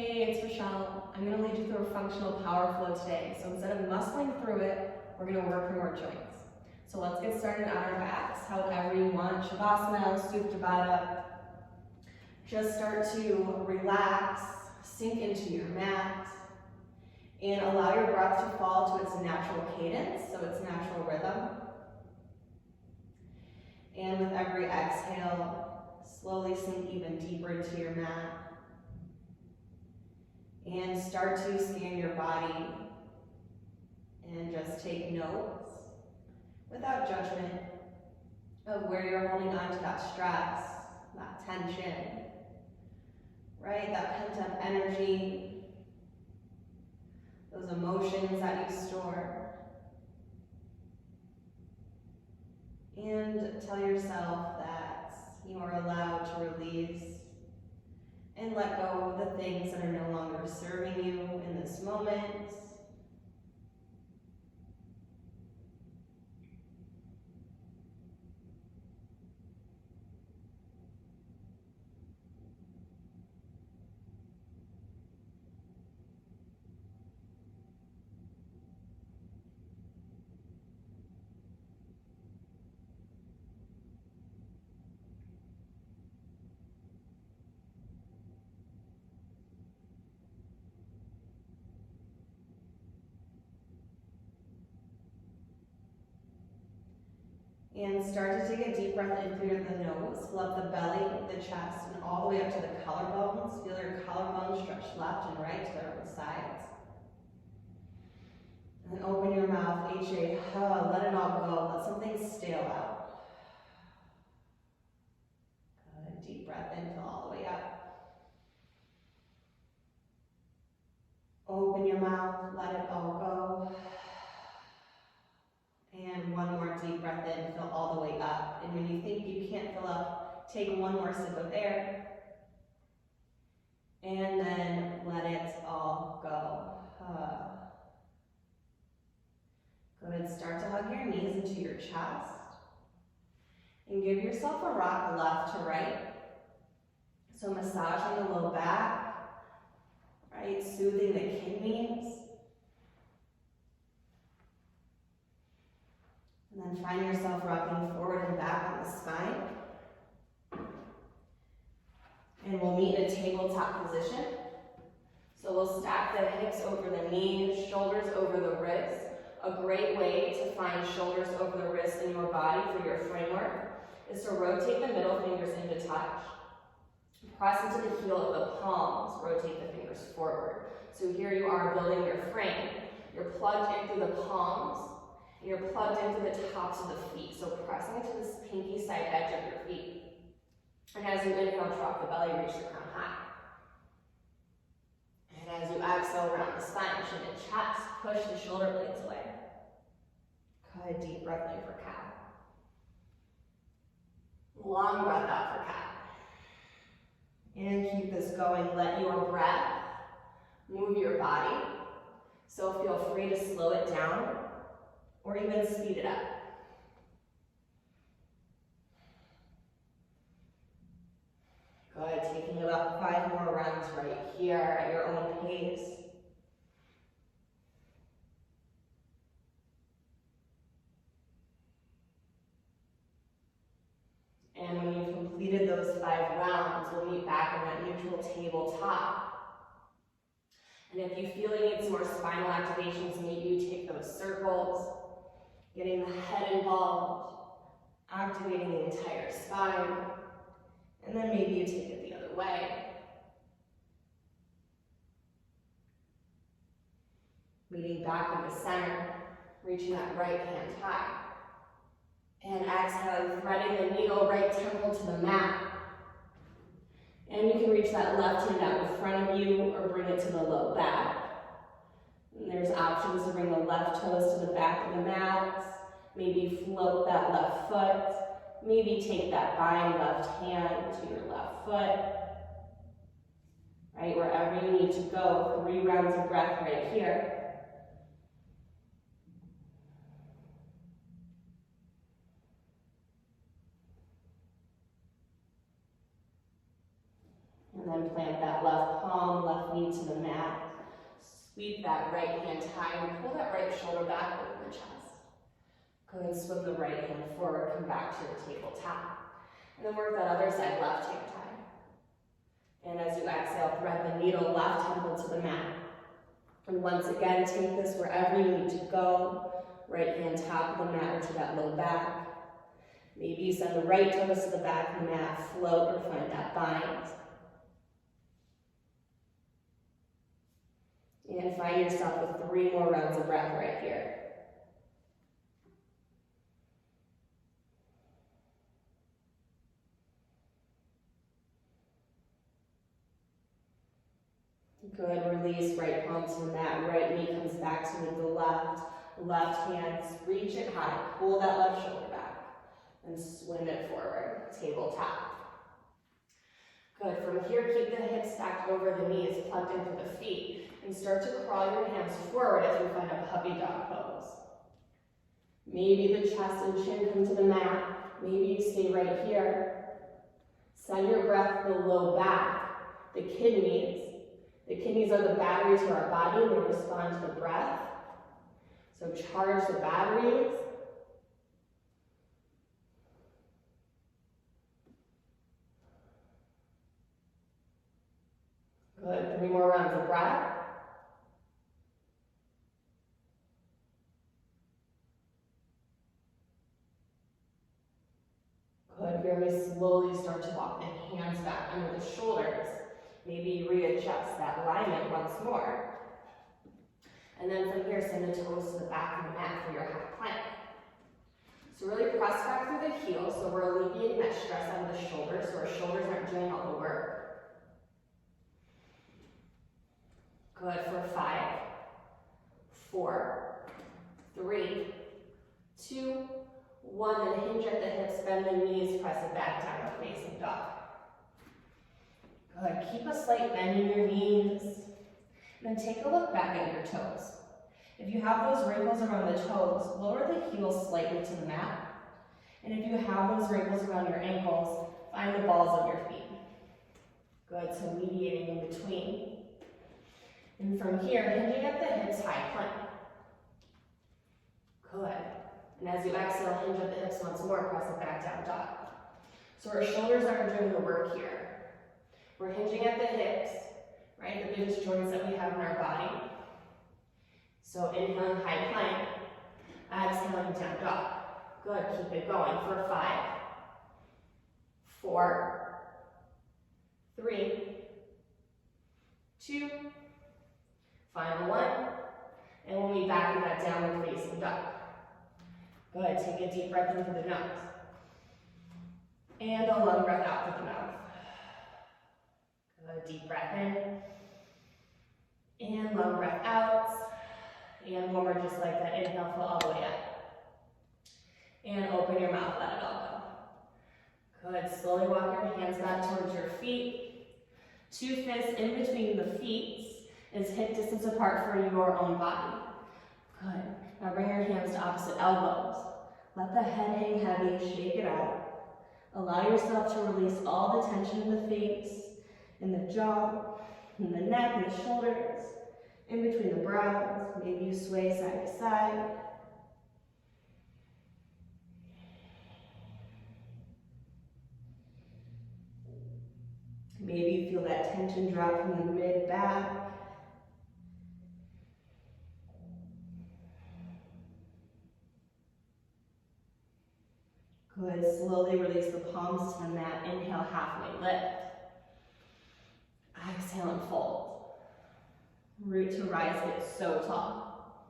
Hey, it's Michelle. I'm going to lead you through a functional power flow today. So instead of muscling through it, we're going to work from our joints. So let's get started on our backs, however you want. Shavasana, Supta Baddha. Just start to relax, sink into your mat, and allow your breath to fall to its natural cadence, so its natural rhythm. And with every exhale, slowly sink even deeper into your mat. And start to scan your body and just take notes without judgment of where you're holding on to that stress, that tension, right? That pent-up energy, those emotions that you store. And tell yourself that you are allowed to release and let go of the things that are no longer serving you in this moment. And start to take a deep breath in through the nose. Fill up the belly, the chest, and all the way up to the collarbones. Feel your collarbones stretch left and right to their own sides. And open your mouth, H-A, let it all go. Let something stale out. Good, deep breath in, fill all the way up. Open your mouth, let it all go. And one more deep breath in, fill all the way up. And when you think you can't fill up, take one more sip of air. And then let it all go. Good, start to hug your knees into your chest. And give yourself a rock left to right. So massaging the low back, right? Soothing the kidneys. And then find yourself rocking forward and back on the spine. And we'll meet in a tabletop position. So we'll stack the hips over the knees, shoulders over the wrists. A great way to find shoulders over the wrists in your body for your framework is to rotate the middle fingers into touch. Press into the heel of the palms, rotate the fingers forward. So here you are building your frame. You're plugged in through the palms. You're plugged into the tops of the feet, so pressing into this pinky side edge of your feet. And as you inhale, drop the belly, reach the crown high. And as you exhale, round the spine, chin and chest, push the shoulder blades away. Good, deep breath in for cow. Long breath out for cat. And keep this going. Let your breath move your body. So feel free to slow it down or even speed it up. Good, taking about 5 more rounds right here at your own pace. And when you've completed those 5 rounds, we'll meet back in that neutral tabletop. And if you feel you need some more spinal activations, maybe you take those circles, getting the head involved, activating the entire spine, and then maybe you take it the other way. Meeting back in the center, reaching that right hand high. And exhale, threading the needle, right temple to the mat. And you can reach that left hand out in front of you or bring it to the low back. And there's options to bring the left toes to the back of the mat. Maybe float that left foot. Maybe take that bind left hand to your left foot. Right, wherever you need to go. 3 rounds of breath right here. And then plant that left left palm, left knee to the mat. Sweep that right hand high and pull that right shoulder back over the chest. Go ahead and swim the right hand forward, come back to your tabletop. And then work that other side, left hand high. And as you exhale, thread the needle, left temple to the mat. And once again, take this wherever you need to go. Right hand top of the mat or to that low back. Maybe you send the right toes to the back of the mat, float or find that bind. And find yourself with 3 more rounds of breath right here. Good, release, right palm to the mat, right knee comes back to meet the left. Left hand, reach it high, pull that left shoulder back, and swim it forward, tabletop. Good, from here, keep the hips stacked over the knees, plugged into the feet, and start to crawl your hands forward as we find a puppy dog pose. Maybe the chest and chin come to the mat, maybe you stay right here. Send your breath below back, the kidneys. The kidneys are the battery to our body, and they respond to the breath. So charge the batteries. Good, 3 more rounds of breath. Good, very slowly start to walk the hands back under the shoulders. Maybe readjust that alignment once more. And then from here, send the toes to the back of the mat for your high plank. So really press back through the heels, so we're alleviating that stress out of the shoulders, so our shoulders aren't doing all the work. Good, for 5, 4, 3, 2, 1, and hinge at the hips, bend the knees, press it back down, facing dog. Good, keep a slight bend in your knees. Then take a look back at your toes. If you have those wrinkles around the toes, lower the heels slightly to the mat. And if you have those wrinkles around your ankles, find the balls of your feet. Good, so mediating in between. And from here, hinging at the hips, high plank. Good. And as you exhale, hinge at the hips once more, press it back down, dog. So our shoulders aren't doing the work here. We're hinging at the hips, right? The biggest joints that we have in our body. So inhaling high plank, exhaling down dog. Good, keep it going for 5, 4, 3, 2, final 1, and we'll be back in that downward facing dog. Good, take a deep breath in through the nose. And a long breath out through the mouth. Good, deep breath in. And long breath out. And one more just like that. Inhale, fill all the way up. And open your mouth, let it all go. Good, slowly walk your hands back towards your feet. 2 fists in between the feet is hip distance apart for your own body. Good, now bring your hands to opposite elbows. Let the head hang heavy, shake it out. Allow yourself to release all the tension in the face, in the jaw, in the neck, and the shoulders, in between the brows. Maybe you sway side to side. Maybe you feel that tension drop from the mid-back. Good, slowly release the palms to the mat. Inhale, halfway lift. Exhale and fold. Root to rise, get so tall.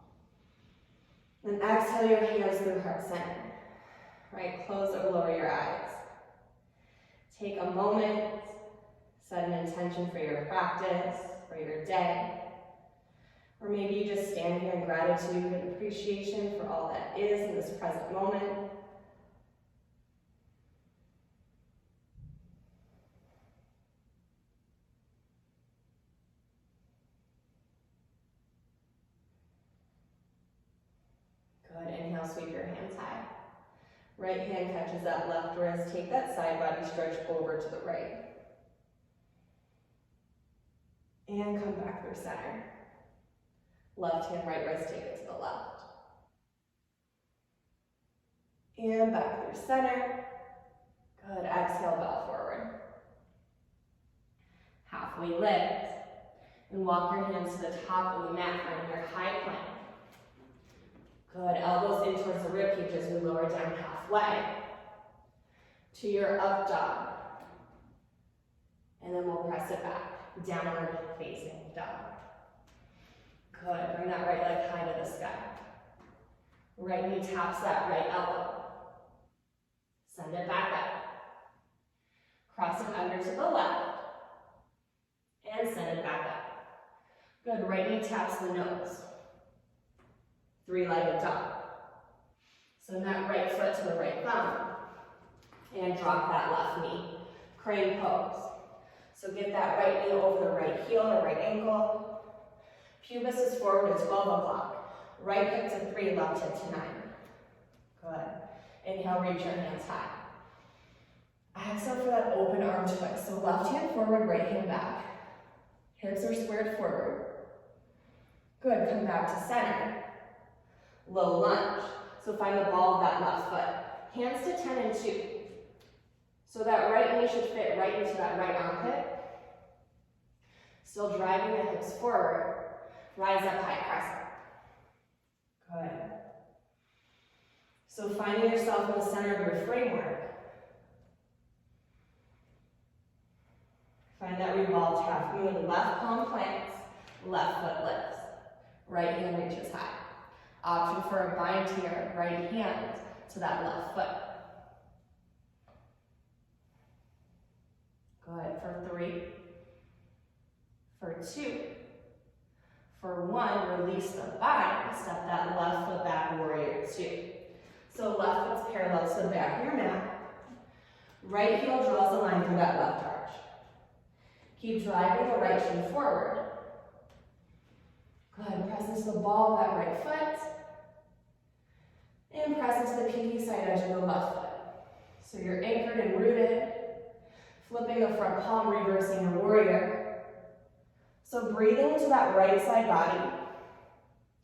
Then exhale your hands through heart center. Right, close or lower your eyes. Take a moment, set an intention for your practice, for your day. Or maybe you just stand here in gratitude and appreciation for all that is in this present moment. Good, inhale, sweep your hands high. Right hand catches that left wrist. Take that side body stretch over to the right. And come back through center. Left hand, right wrist, take it to the left. And back through center. Good, exhale, bow forward. Halfway lift. And walk your hands to the top of the mat for your high plank. Good, elbows in towards the rib cage as we lower down halfway. To your up dog. And then we'll press it back. Downward facing dog. Good, bring that right leg high to the sky. Right knee taps that right elbow. Send it back up. Cross it under to the left. And send it back up. Good, right knee taps the nose. Three-legged dog. Send that right foot to the right thumb. And drop that left knee. Crane pose. So get that right knee over the right heel or right ankle. Pubis is forward to 12 o'clock. Right hip to 3, left hip to 9. Good. Inhale, reach your hands high. Exhale for that open arm twist. So left hand forward, right hand back. Hips are squared forward. Good, come back to center. Low lunge. So find the ball of that left foot. Hands to 10 and 2. So that right knee should fit right into that right armpit. Still driving the hips forward. Rise up high, crescent. Good. So finding yourself in the center of your framework. Find that revolved half moon. Left palm plants, left foot lifts. Right hand reaches high. Option for a bind here, right hand to that left foot. Good, for 3, for 2, for 1, release the bind, step that left foot back, warrior 2. So left foot's parallel to the back of your mat. Right heel draws a line through that left arch. Keep driving the right shin forward. Good, press into the ball of that right foot. And press into the pinky side edge of the left foot. So you're anchored and rooted. Flipping the front palm, reversing your warrior. So breathing into that right side body.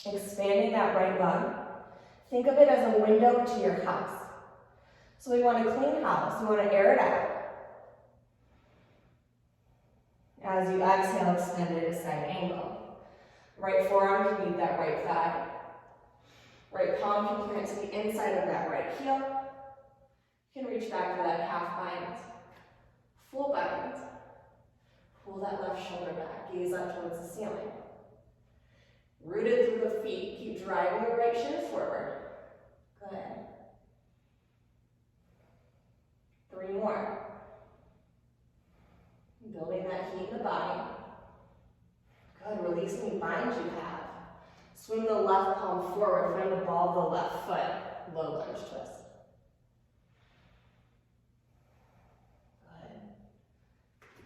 Expanding that right lung. Think of it as a window to your house. So we want a clean house. We want to air it out. As you exhale, extend it to side angle. Right forearm can meet that right thigh. Right palm can point to the inside of that right heel. You can reach back to that half bind. Full bind. Pull that left shoulder back. Gaze up towards the ceiling. Rooted through the feet. Keep driving the right shin forward. Good. 3 more. Building that heat in the body. Good. Release any bind you have. Swing the left palm forward. Find the ball of the left foot. Low lunge twist.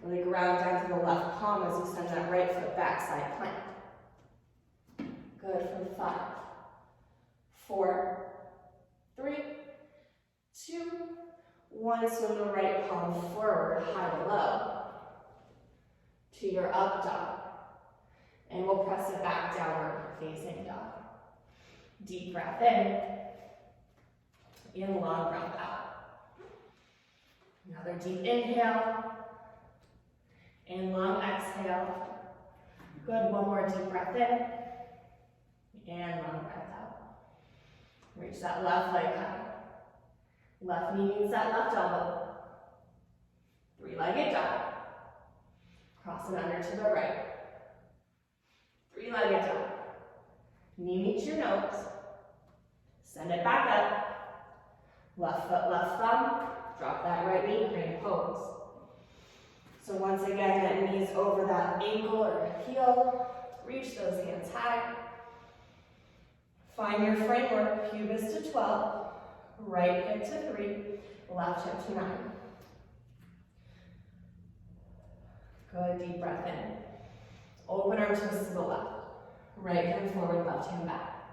Really ground down to the left palm as you send that right foot back, side plank. Good, for 5, 4, 3, 2, 1. Swing the right palm forward, high to low, to your up dog. And we'll press it back, downward facing dog. Deep breath in, and long breath out. Another deep inhale. And long exhale. Good, 1 more deep breath in. And long breath out. Reach that left leg high. Left knee meets that left elbow. 3-legged dog. Cross it under to the right. 3-legged dog. Knee meets your nose. Send it back up. Left foot, left thumb. Drop that right knee, crane pose. So once again, that knee's over that ankle or heel. Reach those hands high. Find your framework, pubis to 12, right hip to 3, left hip to 9. Good, deep breath in. Open arm twist to the left. Right hand forward, left hand back.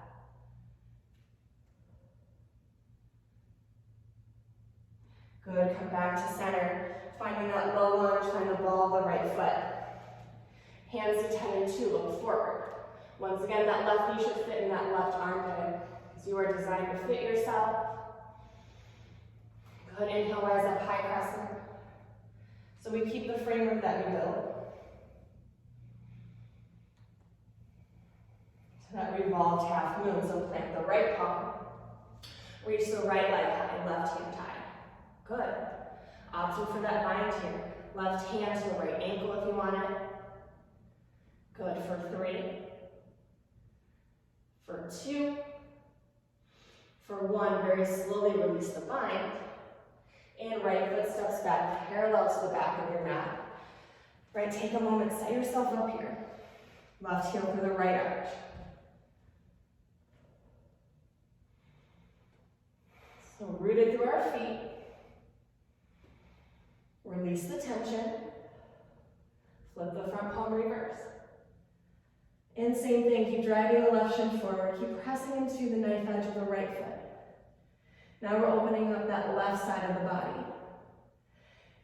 Good, come back to center. Finding that low lunge, find the ball of the right foot. Hands to 10 and 2, look forward. Once again, that left knee should fit in that left armpit, because you are designed to fit yourself. Good, inhale, rise up, high crescent. So we keep the framework that we built. So that revolved half moon, so plant the right palm. Reach the right leg high, left hand high. Good. Option for that bind here. Left hand to the right ankle if you want it. Good, for 3. For 2. For 1, very slowly release the bind. And right foot steps back, parallel to the back of your mat. Right, take a moment, set yourself up here. Left heel for the right arch. So rooted through our feet. Release the tension. Flip the front palm, reverse. And same thing, keep driving the left shin forward. Keep pressing into the knife edge of the right foot. Now we're opening up that left side of the body.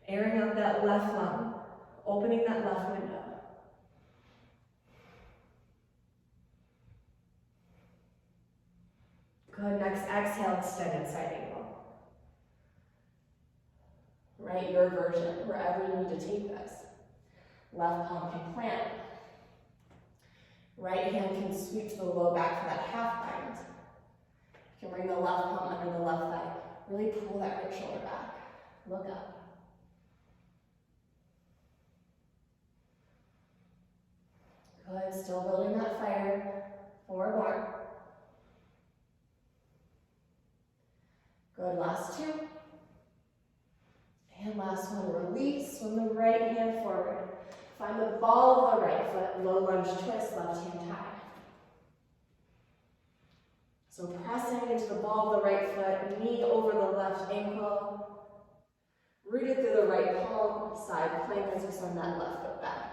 Airing out that left lung. Opening that left window. Good, next exhale, extended side angle. Right, your version, wherever you need to take this. Left palm can plant. Right hand can sweep to the low back for that half bind. You can bring the left palm under the left thigh. Really pull that right shoulder back. Look up. Good, still building that fire. 4 more. Good, last 2. And last one, release, swing the right hand forward. Find the ball of the right foot, low lunge twist, left hand high. So pressing into the ball of the right foot, knee over the left ankle, rooted through the right palm, side plank as you send that left foot back.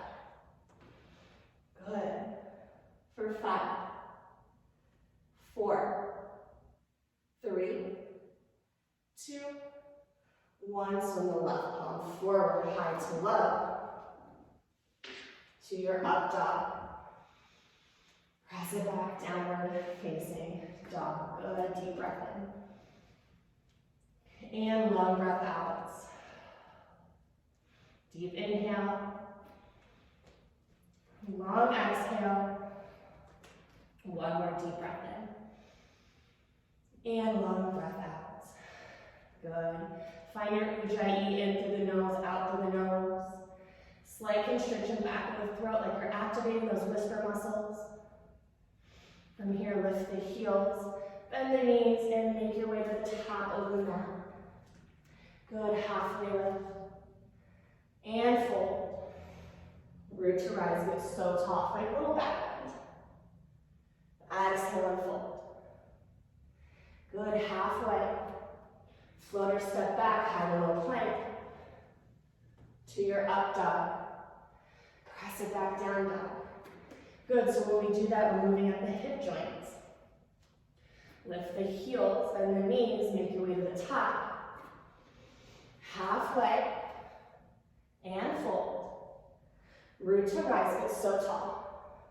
Good. For 5, 4, 3, 2, 1, swing the left palm forward, high to low. To your up dog. Press it back, downward facing dog. Good, deep breath in. And long breath out. Deep inhale. Long exhale. 1 more deep breath in. And long breath out. Good. Find your ujjayi in through the nose, out through the nose. Slight constriction back of the throat, like you're activating those whisper muscles. From here, lift the heels, bend the knees, and make your way to the top of the mat. Good, halfway lift. And fold. Root to rise, get so tall. Find a little back bend. Exhale and fold. Good, halfway. Floater step back, high to low plank. To your up dog. Press it back down, dog. Good, so when we do that, we're moving up the hip joints. Lift the heels, bend the knees, make your way to the top. Halfway, and fold. Root to rise, get so tall.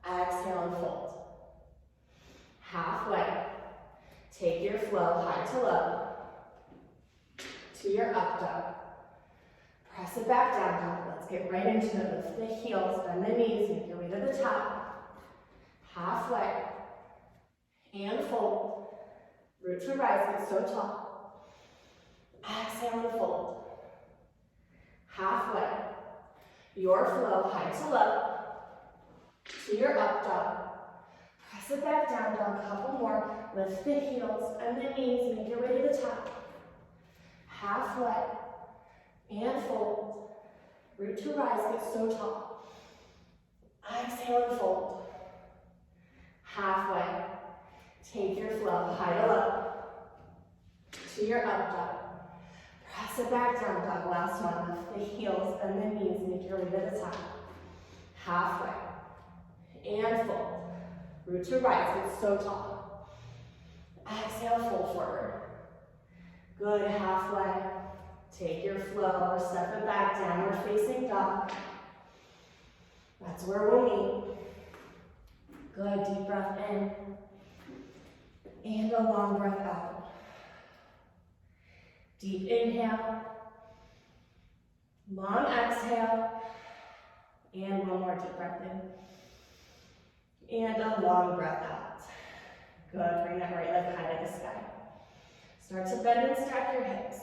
Exhale and fold. Halfway. Take your flow, high to low. To your up dog. Press it back down, dog. Let's get right into it. Lift the heels, bend the knees, make your way to the top. Halfway. And fold. Root to rise, get so tall. Exhale and fold. Halfway. Your flow, high to low. To your up dog. Press it back down, dog. Couple more. Lift the heels, bend the knees, make your way to the top. Halfway. And fold. Root to rise, get so tall. Exhale and fold. Halfway. Take your flow, high to low. To your up dog. Press it back down, dog. Last one. Lift the heels, bend the knees, make your way to the top. Halfway. And fold. Root to rise, get so tall. Exhale, fold forward. Good, halfway. Take your flow, step it back, downward facing dog. That's where we'll meet. Good, deep breath in. And a long breath out. Deep inhale. Long exhale. And one more deep breath in. And a long breath out. Good, bring that right leg high to the sky. Start to bend and stack your hips.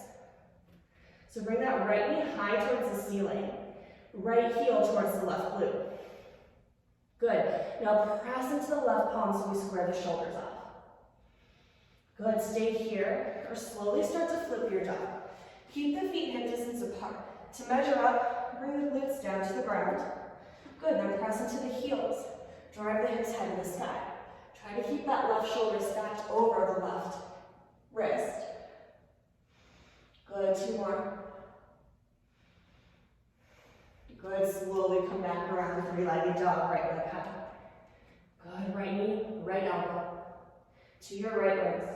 So bring that right knee high towards the ceiling. Right heel towards the left glute. Good. Now press into the left palm so we square the shoulders up. Good. Stay here or slowly start to flip your dog. Keep the feet hip distance apart. To measure up, bring the glutes down to the ground. Good. Then press into the heels. Drive the hips high to the sky. Try to keep that left shoulder stacked over the left wrist. Good. 2 more. Good, slowly come back around, 3-legged dog, right leg high. Good, right knee, right elbow. To your right wrist.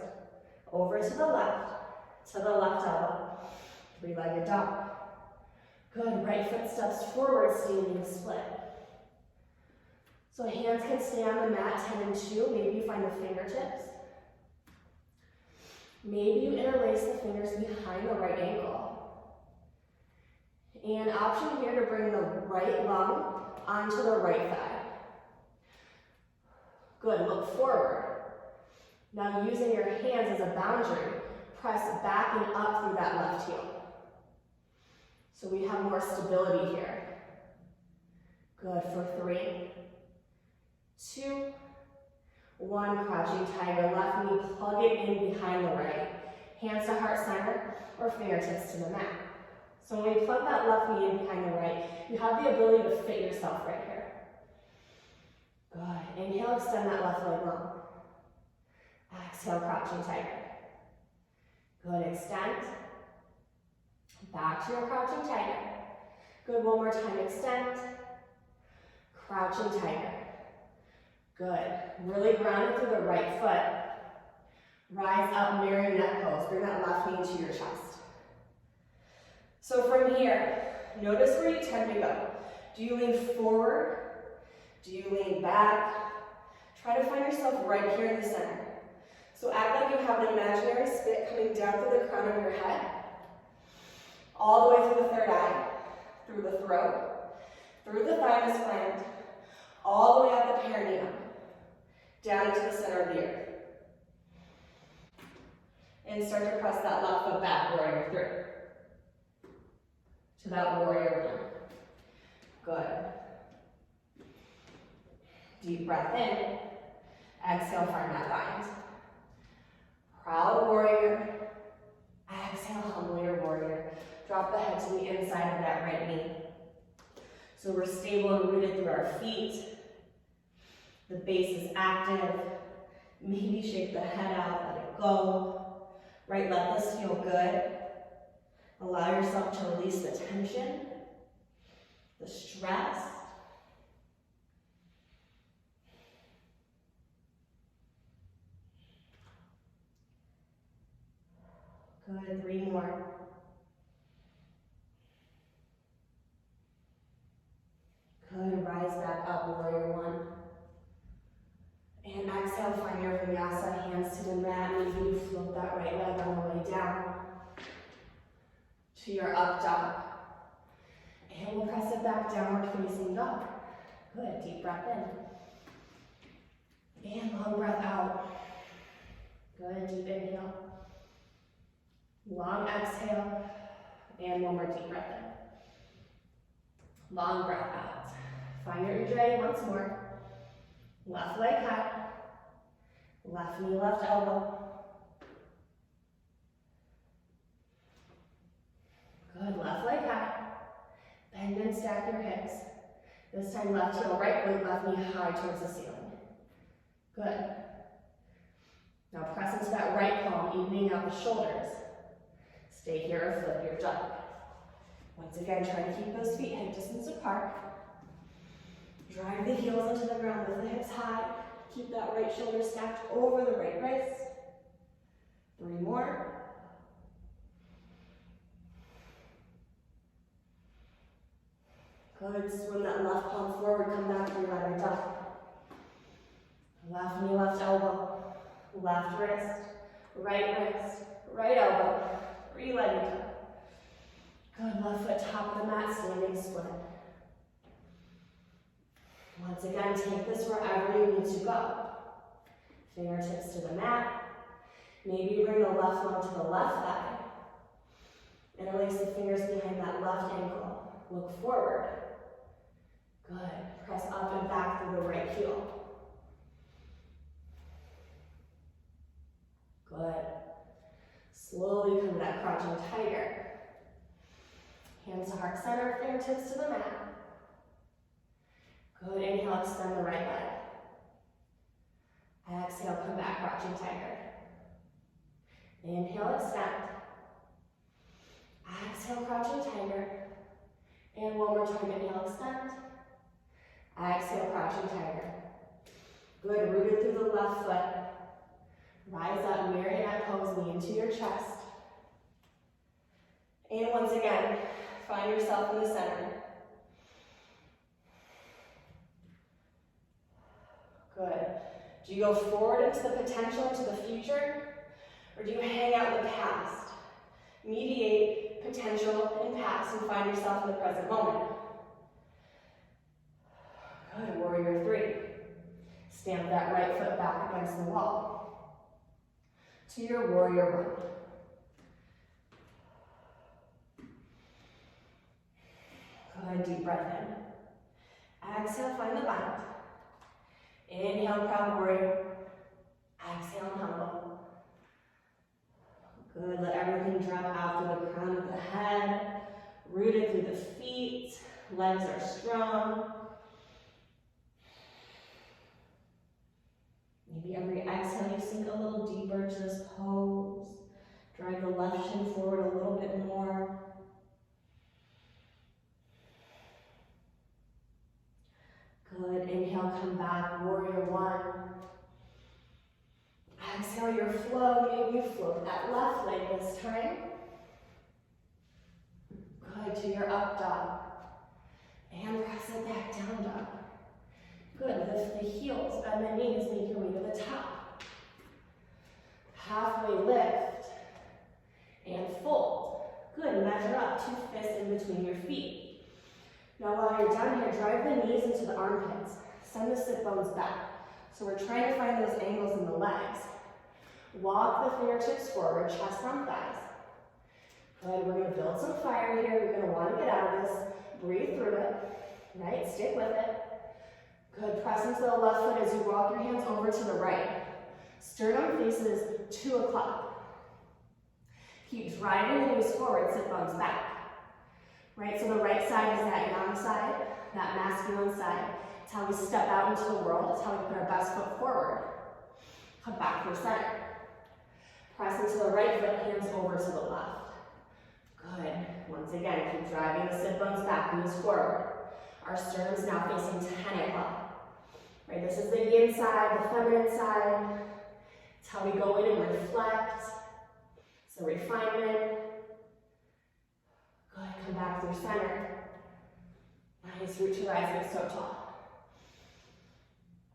Over to the left elbow. 3-legged dog. Good, right foot steps forward, standing split. So hands can stay on the mat, 10 and 2. Maybe you find the fingertips. Maybe you interlace the fingers behind the right ankle. And option here to bring the right lung onto the right thigh. Good, look forward. Now using your hands as a boundary, press back and up through that left heel. So we have more stability here. Good, for 3, 2, 1, crouching tiger. Left knee, plug it in behind the right. Hands to heart center or fingertips to the mat. So when you plug that left knee in behind the right, you have the ability to fit yourself right here. Good. Inhale, extend that left leg long. Exhale, crouching tiger. Good, extend. Back to your crouching tiger. Good, one more time, extend. Crouching tiger. Good. Really ground it through the right foot. Rise up, marionette pose. Bring that left knee to your chest. So from here, notice where you tend to go. Do you lean forward? Do you lean back? Try to find yourself right here in the center. So act like you have an imaginary spit coming down through the crown of your head, all the way through the third eye, through the throat, through the thymus gland, all the way up the perineum, down into the center of the earth. And start to press that left foot back, warrior 3. To that warrior 1. Good. Deep breath in. Exhale, find that bind. Proud warrior. Exhale, humble your warrior. Drop the head to the inside of that right knee. So we're stable and rooted through our feet. The base is active. Maybe shake the head out, let it go. Right, let this feel good. Allow yourself to release the tension, the stress. Good, 3 more. Good, rise back up, warrior 1. And exhale, find your vinyasa, hands to the mat. Maybe you float that right leg on the way down to your up dog. And we'll press it back, downward facing dog. Good, deep breath in. And long breath out. Good, deep inhale. Long exhale. And one more deep breath in. Long breath out. Find your ujjayi once more. Left leg high. Left knee, left elbow. Good, left leg high. Bend and stack your hips. This time left heel, right glute, left knee high towards the ceiling. Good. Now press into that right palm, evening out the shoulders. Stay here or flip your dog. Once again, try to keep those feet hip distance apart. Drive the heels into the ground, lift the hips high. Keep that right shoulder stacked over the right wrist. 3 more. Good, swim that left palm forward, come down left wrist, right elbow, re-leg it up. Good, left foot top of the mat, standing split. Once again, take this wherever you need to go. Fingertips to the mat. Maybe bring the left lung to the left thigh. Interlace the fingers behind that left ankle. Look forward. Good. Press up and back through the right heel. Good. Slowly come to that crouching tiger. Hands to heart center, fingertips to the mat. Good. Inhale, extend the right leg. Exhale, come back, crouching tiger. Inhale, extend. Exhale, crouching tiger. And one more time, inhale, extend. Exhale, crouching tiger. Good, rooted through the left foot. Rise up, marionette pose, knee into your chest. And once again, find yourself in the center. Good. Do you go forward into the potential, into the future? Or do you hang out in the past? Mediate potential and past and find yourself in the present moment. Good, warrior three. Stamp that right foot back against the wall. To your warrior one. Good, deep breath in. Exhale, find the bind. Inhale, proud warrior. Exhale, humble. Good, let everything drop out through the crown of the head. Rooted through the feet. Legs are strong. Maybe every exhale you sink a little deeper to this pose. Drive the left shin forward a little bit more. Good, inhale, come back, warrior one. Exhale your flow, maybe you float that left leg this time. Good, to your up dog. And press it back, down dog. Good, lift the heels, bend the knees, make your way to the top. Halfway lift and fold. Good, measure up, 2 fists in between your feet. Now while you're down here, drive the knees into the armpits. Send the sit bones back. So we're trying to find those angles in the legs. Walk the fingertips forward, chest on thighs. Good, we're gonna build some fire here. You're gonna wanna get out of this. Breathe through it, right? Stick with it. Good, press into the left foot as you walk your hands over to the right. Sternum faces 2 o'clock. Keep driving the knees forward, sit bones back. Right, so the right side is that yang side, that masculine side. It's how we step out into the world. It's how we put our best foot forward. Come back for center. Press into the right foot, hands over to the left. Good. Once again, keep driving the sit bones back, knees forward. Our sternum's now facing 10 o'clock. Right, this is the yin side, the feminine side. It's how we go in and reflect. So refinement. Good, come back through center. Nice, root to rise, get so tall.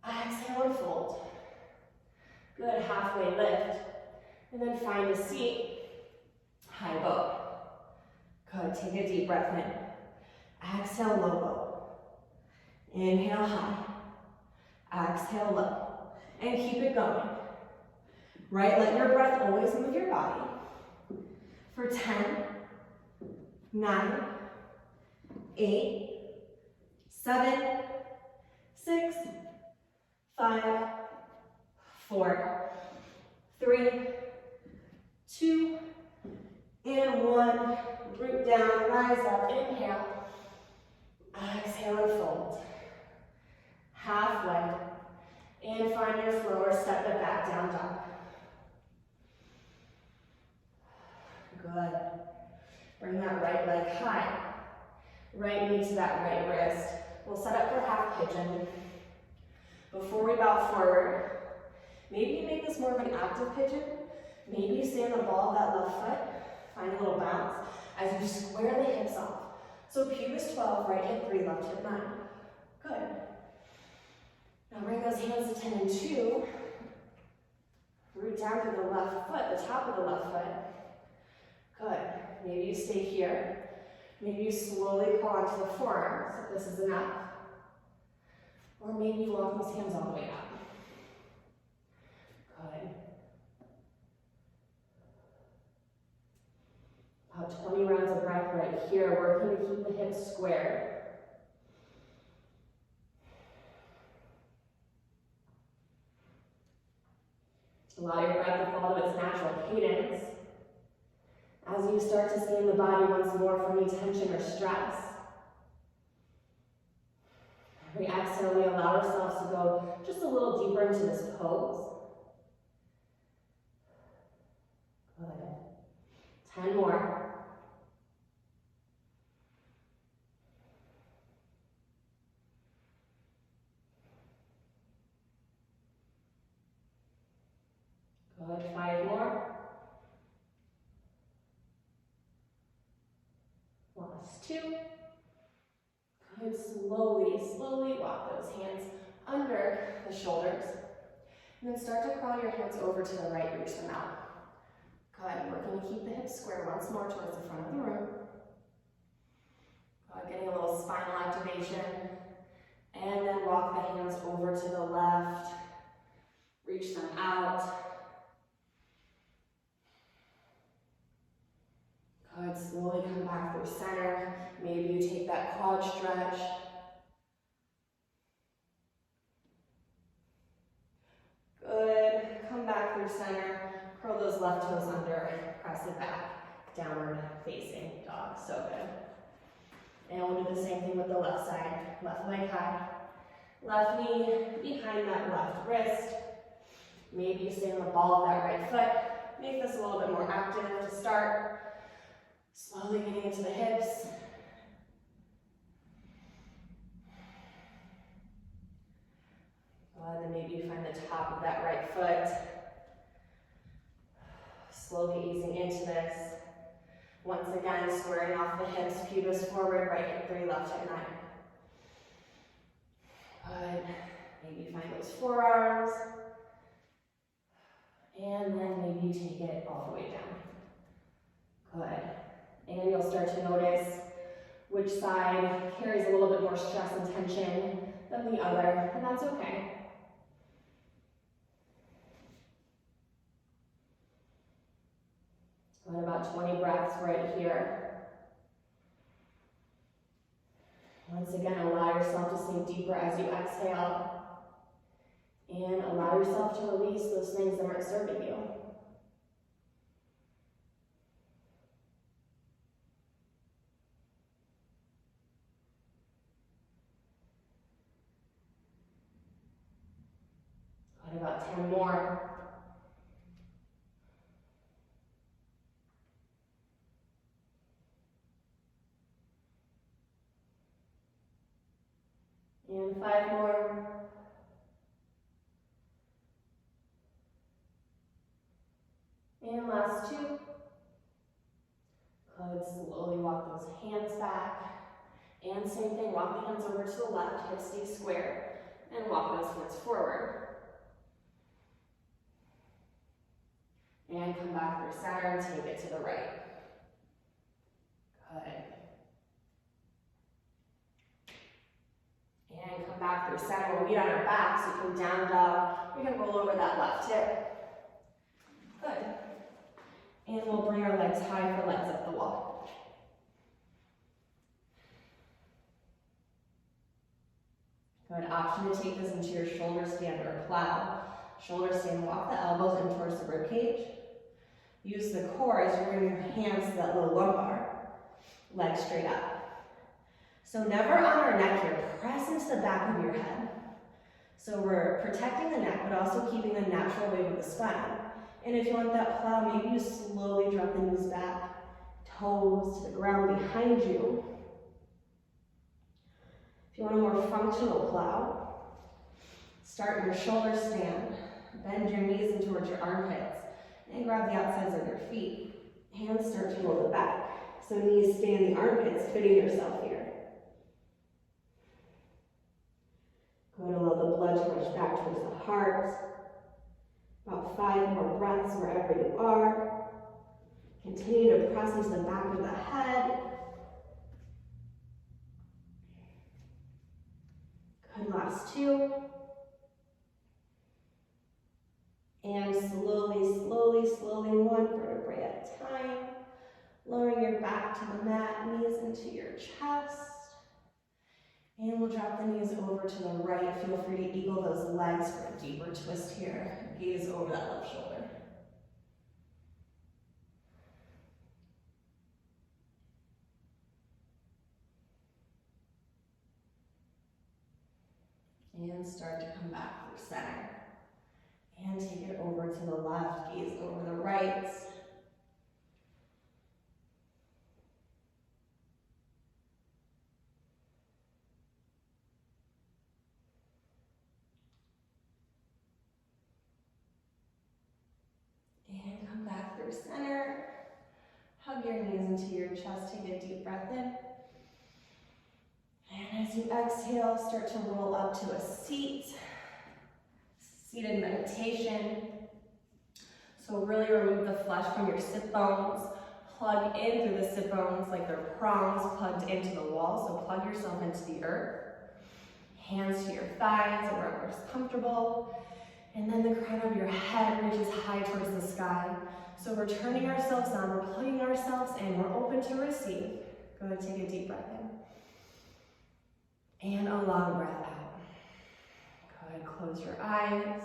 Exhale and fold. Good, halfway lift. And then find a seat, high boat. Good, take a deep breath in. Exhale, low boat. Inhale, high. Exhale, low. And keep it going. Right, let your breath always move your body. For 10, 9, 8, 7, 6, 5, 4, 3, 2, and 1. Root down, rise up, inhale. Exhale and fold. Halfway. And find your flow or step it back, down dog. Good. Bring that right leg high. Right knee to that right wrist. We'll set up for half pigeon. Before we bow forward, maybe you make this more of an active pigeon. Maybe you stay on the ball of that left foot. Find a little bounce as you square the hips off. So pubis 12, right hip 3, left hip 9. Good. Now bring those hands to 10 and 2. root down to the left foot, the top of the left foot. Good. Maybe you stay here. Maybe you slowly crawl onto the forearms if this is enough. Or maybe you walk these hands all the way up. Good. About 20 rounds of breath right here, working to keep the hips square. Allow your breath to fall to its natural cadence. As you start to see in the body once more for any tension or stress. Every exhale, we allow ourselves to go just a little deeper into this pose. Good. 10 more. Good. 5 more. Last 2. Good. Slowly walk those hands under the shoulders. And then start to crawl your hands over to the right, reach them out. Good. Working to keep the hips square once more towards the front of the room. Good. Getting a little spinal activation. And then walk the hands over to the left. Reach them out. Good, slowly come back through center. Maybe you take that quad stretch. Good, come back through center. Curl those left toes under, press it back. Downward facing dog, so good. And we'll do the same thing with the left side. Left leg high. Left knee behind that left wrist. Maybe you stay on the ball of that right foot. Make this a little bit more active to start. Slowly getting into the hips. And then maybe you find the top of that right foot. Slowly easing into this. Once again, squaring off the hips, pubis forward, right hip 3, left hip 9. Good. Maybe you find those forearms. And then maybe you take it all the way down. Good. And you'll start to notice which side carries a little bit more stress and tension than the other, and that's okay. Good, about 20 breaths right here. Once again, allow yourself to sink deeper as you exhale. And allow yourself to release those things that aren't serving you. Got about 10 more. And 5 more. And last 2. Good, slowly walk those hands back. And same thing, walk the hands over to the left, hips stay square, and walk those hands forward. And come back through center and take it to the right. Good. And come back through center. We'll meet on our back, so you can down dog. We can roll over that left hip. Good. And we'll bring our legs high for legs up the wall. Good. Option to take this into your shoulder stand or plow. Shoulder stand, walk the elbows in towards the rib cage. Use the core as you bring your hands to that low lumbar. Legs straight up. So never on our neck here, press into the back of your head. So we're protecting the neck, but also keeping the natural weight of the spine. And if you want that plow, maybe you slowly drop the knees back, toes to the ground behind you. If you want a more functional plow, start your shoulder stand. Bend your knees in towards your armpits and grab the outsides of your feet. Hands start to roll the back. So knees stay in the armpits, fitting yourself here. Go and allow the blood to rush back towards the heart. About 5 more breaths wherever you are. Continue to press into the back of the head. Good, last 2. And slowly, slowly, slowly, 1 vertebrae at a time. Lowering your back to the mat, knees into your chest. And we'll drop the knees over to the right. Feel free to eagle those legs for a deeper twist here. Gaze over that left shoulder. And start to come back through center. And take it over to the left, gaze over the right. And come back through center. Hug your knees into your chest, take a deep breath in. And as you exhale, start to roll up to a seat. Seated meditation. So really remove the flesh from your sit bones. Plug in through the sit bones like they're prongs plugged into the wall. So plug yourself into the earth. Hands to your thighs or wherever is comfortable. And then the crown of your head reaches high towards the sky. So we're turning ourselves on, we're plugging ourselves in, we're open to receive. Go ahead, take a deep breath in. And a long breath out. Go ahead, close your eyes.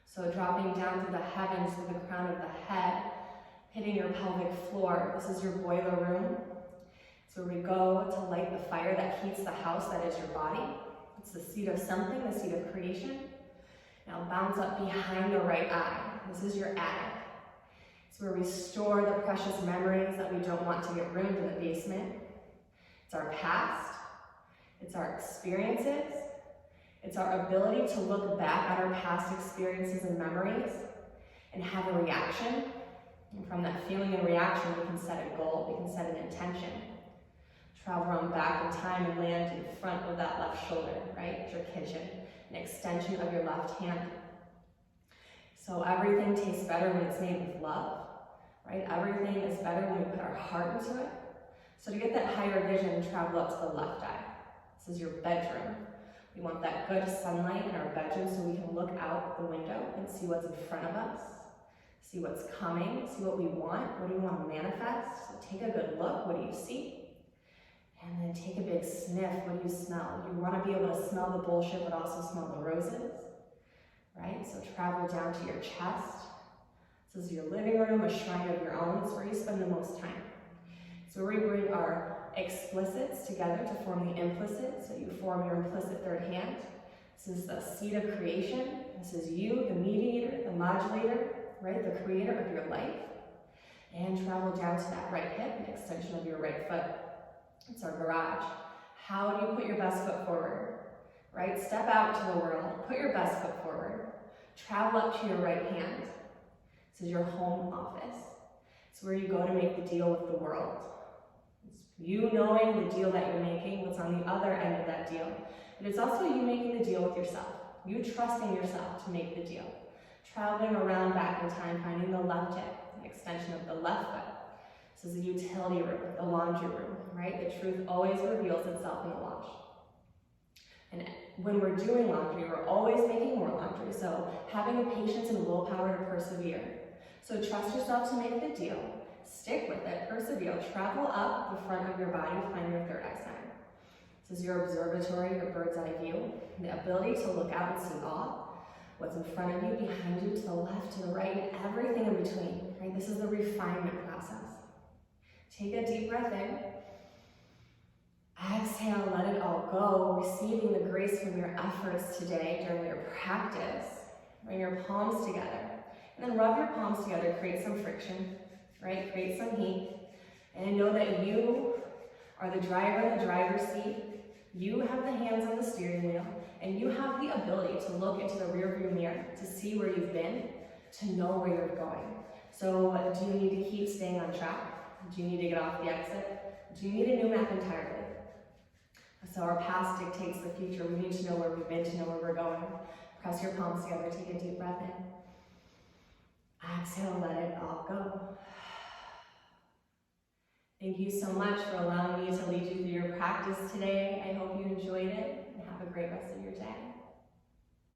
So dropping down through the heavens to the crown of the head, hitting your pelvic floor. This is your boiler room. It's where we go to light the fire that heats the house that is your body. It's the seat of something, the seat of creation. Now bounce up behind the right eye. This is your attic. It's where we store the precious memories that we don't want to get ruined in the basement. It's our past. It's our experiences. It's our ability to look back at our past experiences and memories and have a reaction. And from that feeling and reaction, we can set a goal, we can set an intention. Travel around back in time and land in front of that left shoulder, right? It's your kitchen, an extension of your left hand. So everything tastes better when it's made with love, right? Everything is better when we put our heart into it. So to get that higher vision, travel up to the left eye. This is your bedroom. We want that good sunlight in our bedroom so we can look out the window and see what's in front of us, see what's coming, see what we want, what do we want to manifest. So take a good look, what do you see? And then take a big sniff, what do you smell? You want to be able to smell the bullshit but also smell the roses, right? So travel down to your chest. This is your living room, a shrine of your own. It's where you spend the most time. So we bring our explicits together to form the implicit, so you form your implicit third hand. This is the seed of creation. This is you, the mediator, the modulator, right? The creator of your life. And travel down to that right hip, an extension of your right foot. It's our garage. How do you put your best foot forward, right? Step out to the world, put your best foot forward. Travel up to your right hand. This is your home office. It's where you go to make the deal with the world. You knowing the deal that you're making, what's on the other end of that deal. But it's also you making the deal with yourself. You trusting yourself to make the deal. Traveling around back in time, finding the left hip, an extension of the left foot. This is a utility room, a laundry room, right? The truth always reveals itself in the wash. And when we're doing laundry, we're always making more laundry. So having the patience and willpower to persevere. So trust yourself to make the deal. Stick with it, persevere, travel up the front of your body, find your third eye sign. This is your observatory, your bird's eye view, the ability to look out and see all, what's in front of you, behind you, to the left, to the right, and everything in between, right? This is the refinement process. Take a deep breath in. Exhale, let it all go, receiving the grace from your efforts today during your practice. Bring your palms together, and then rub your palms together, create some friction. Right? Create some heat. And know that you are the driver in the driver's seat. You have the hands on the steering wheel. And you have the ability to look into the rearview mirror to see where you've been, to know where you're going. So do you need to keep staying on track? Do you need to get off the exit? Do you need a new map entirely? So our past dictates the future. We need to know where we've been to know where we're going. Press your palms together, take a deep breath in. Exhale, let it all go. Thank you so much for allowing me to lead you through your practice today. I hope you enjoyed it and have a great rest of your day.